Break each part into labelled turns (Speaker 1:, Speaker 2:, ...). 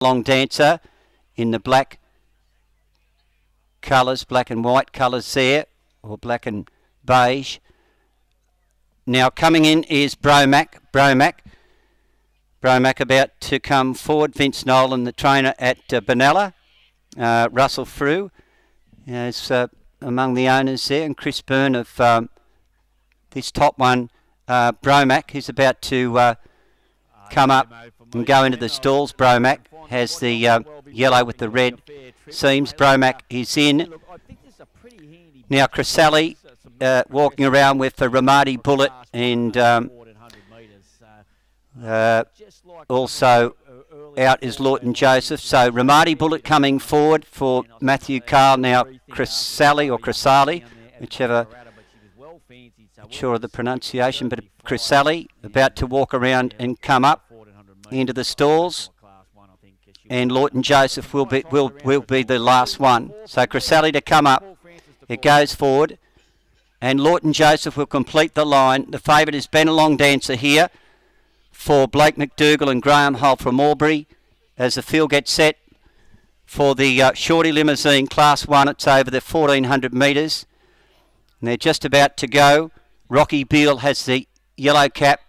Speaker 1: Long Dancer in the black colours, black and white colours there, or black and beige. Now coming in is Bromac about to come forward. Vince Nolan, the trainer at Benalla. Russell Frew is among the owners there, and Chris Byrne of this top one, Bromac, who's about to come up and go into the stalls. Bromac has the yellow with the red seams. Bromac is in. Now Chrysalis walking around with the Ramadi Bullet, and also out is Lawton Joseph. So Ramadi Bullet coming forward for Matthew Carl. Now Chrysalis, whichever, not sure of the pronunciation, but Chrysalis about to walk around and come up into the stalls. And Lawton Joseph will be the last one. So Chrysalis to come up. It goes forward. And Lawton Joseph will complete the line. The favourite is Benalong Dancer here for Blake McDougall and Graham Hull from Albury. As the field gets set for the Shorty Limousine Class 1, it's over the 1,400 metres. And they're just about to go. Rocky Beale has the yellow cap.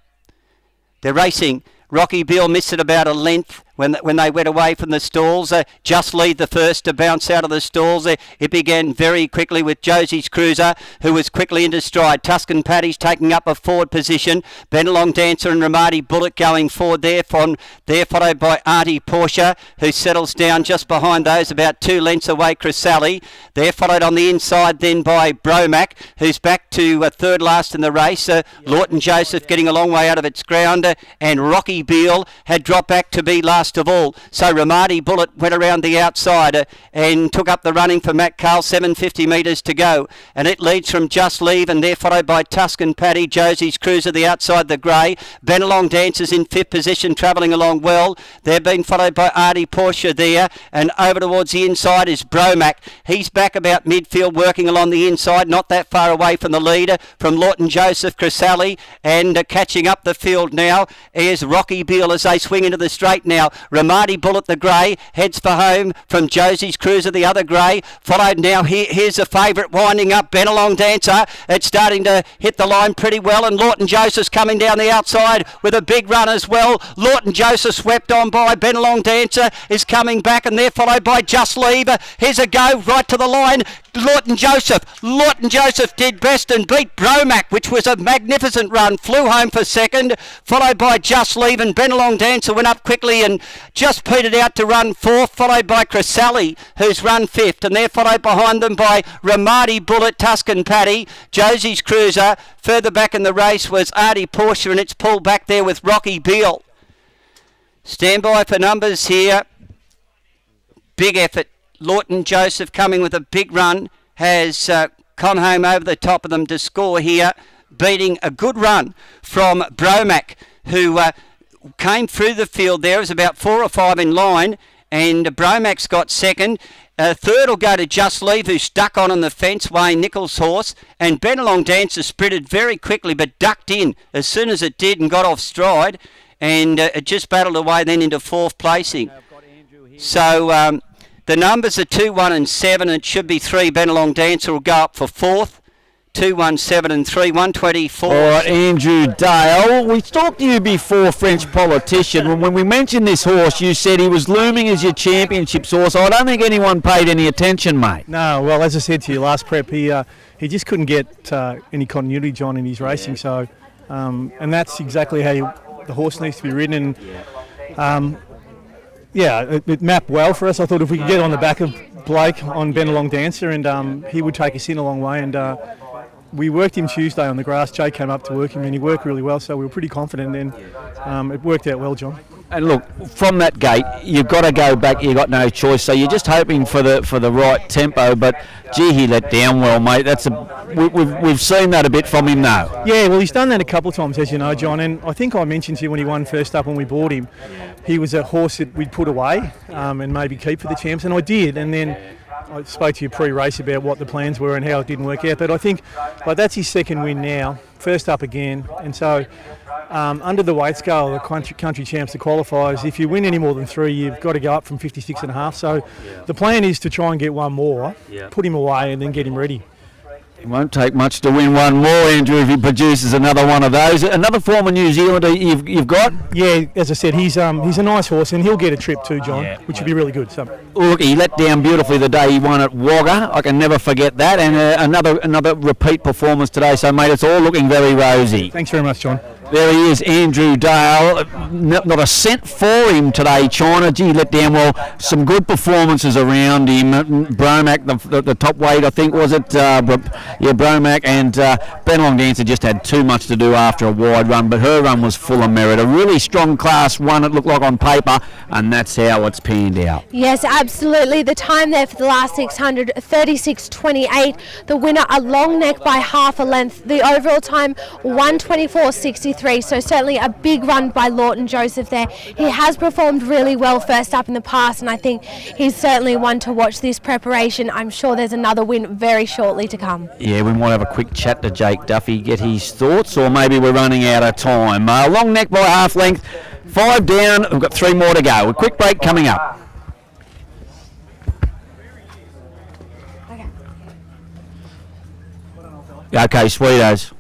Speaker 1: They're racing. Rocky Beale missed it about a length when they went away from the stalls. Just Lead the first to bounce out of the stalls. It began very quickly with Josie's Cruiser, who was quickly into stride. Tuscan Paddy's taking up a forward position. Benalong Dancer and Ramadi Bullet going forward there, followed by Auntie Portia, who settles down just behind those, about 2 lengths away, Chrysalis. They're followed on the inside then by Bromac, who's back to third last in the race. Lawton Joseph getting a long way out of its ground, and Rocky Beale had dropped back to be last of all. So Ramadi Bullet went around the outside and took up the running for Matt Carl, 750 metres to go. And it leads from Just Leave, and they're followed by Tuscan Paddy, Josie's Cruiser, the outside the grey. Benalong Dancers in 5th position, travelling along well. They're being followed by Artie Porsche there, and over towards the inside is Bromac. He's back about midfield, working along the inside, not that far away from the leader, from Lawton Joseph, Chrysalis, and catching up the field now is Rocky Beale as they swing into the straight now. Ramadi Bullet, the grey, heads for home from Josie's Cruiser, the other grey. Followed now, here's the favourite winding up, Benalong Dancer. It's starting to hit the line pretty well, and Lawton Joseph's coming down the outside with a big run as well. Lawton Joseph swept on by. Benalong Dancer is coming back, and they're followed by Just Leave. Here's a go right to the line. Lawton Joseph did best and beat Bromac, which was a magnificent run. Flew home for second, followed by Just Leave, and Benalong Dancer went up quickly and just petered out to run 4th, followed by Chrysalis, who's run 5th, and they're followed behind them by Ramadi Bullet, Tuscan Paddy, Josie's Cruiser. Further back in the race was Artie Porsche, and it's pulled back there with Rocky Beale. Stand by for numbers here. Big effort. Lawton Joseph coming with a big run has come home over the top of them to score here, beating a good run from Bromac, who came through the field there. It was about 4 or 5 in line, and Bromac's got second. Third will go to Just Leave, who stuck on the fence, Wayne Nichols' horse, and Benalong Dancer sprinted very quickly but ducked in as soon as it did and got off stride, and it just battled away then into 4th placing. So the numbers are 2, 1 and 7, and it should be 3. Benalong Dancer will go up for 4th. 2, 1, 7 and 3, 124.
Speaker 2: All right, Andrew Dale, we talked to you before, French politician. When we mentioned this horse, you said he was looming as your championships horse. I don't think anyone paid any attention, mate.
Speaker 3: No, well, as I said to you last prep, he just couldn't get any continuity, John, in his racing. So, and that's exactly how the horse needs to be ridden. And it mapped well for us. I thought if we could get on the back of Blake on Benalong Dancer, and he would take us in a long way. And we worked him Tuesday on the grass. Jay came up to work him, and he worked really well. So we were pretty confident, and it worked out well, John.
Speaker 2: And look, from that gate, you've got to go back. You've got no choice. So you're just hoping for the right tempo. But gee, he let down well, mate. We've seen that a bit from him now.
Speaker 3: Yeah, well, he's done that a couple of times, as you know, John. And I think I mentioned to you when he won first up when we bought him, he was a horse that we'd put away and maybe keep for the champs, and I did. And then I spoke to you pre-race about what the plans were and how it didn't work out, but I think that's his second win now, first up again, and so under the weight scale, the country champs, the qualifiers, if you win any more than 3, you've got to go up from 56.5. So the plan is to try and get one more, put him away, and then get him ready.
Speaker 2: It won't take much to win one more, Andrew, if he produces another one of those. Another former New Zealander you've got?
Speaker 3: Yeah, as I said, he's a nice horse, and he'll get a trip too, John, which would be really good. So,
Speaker 2: look, he let down beautifully the day he won at Wagga. I can never forget that, and another repeat performance today. So, mate, it's all looking very rosy.
Speaker 3: Thanks very much, John.
Speaker 2: There he is, Andrew Dale. Not a cent for him today, China. Gee, let down well. Some good performances around him. Bromac, the top weight, I think, was it? Bromac and Ben Long Dancer just had too much to do after a wide run, but her run was full of merit. A really strong class one, it looked like on paper, and that's how it's panned out.
Speaker 4: Yes, absolutely. The time there for the last 600, 36.28. The winner, a long neck by half a length. The overall time, 124.63. So certainly a big run by Lawton Joseph there. He has performed really well first up in the past, and I think he's certainly one to watch this preparation. I'm sure there's another win very shortly to come.
Speaker 2: Yeah, we might have a quick chat to Jake Duffy, get his thoughts, or maybe we're running out of time. Long neck by half length, 5 down, we've got 3 more to go. A quick break coming up. Okay, sweetos.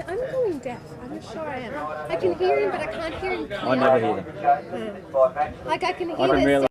Speaker 4: I'm going deaf. I'm not sure I am. I can hear him, but I can't hear him.
Speaker 2: I never hear them.
Speaker 4: Like I can hear this.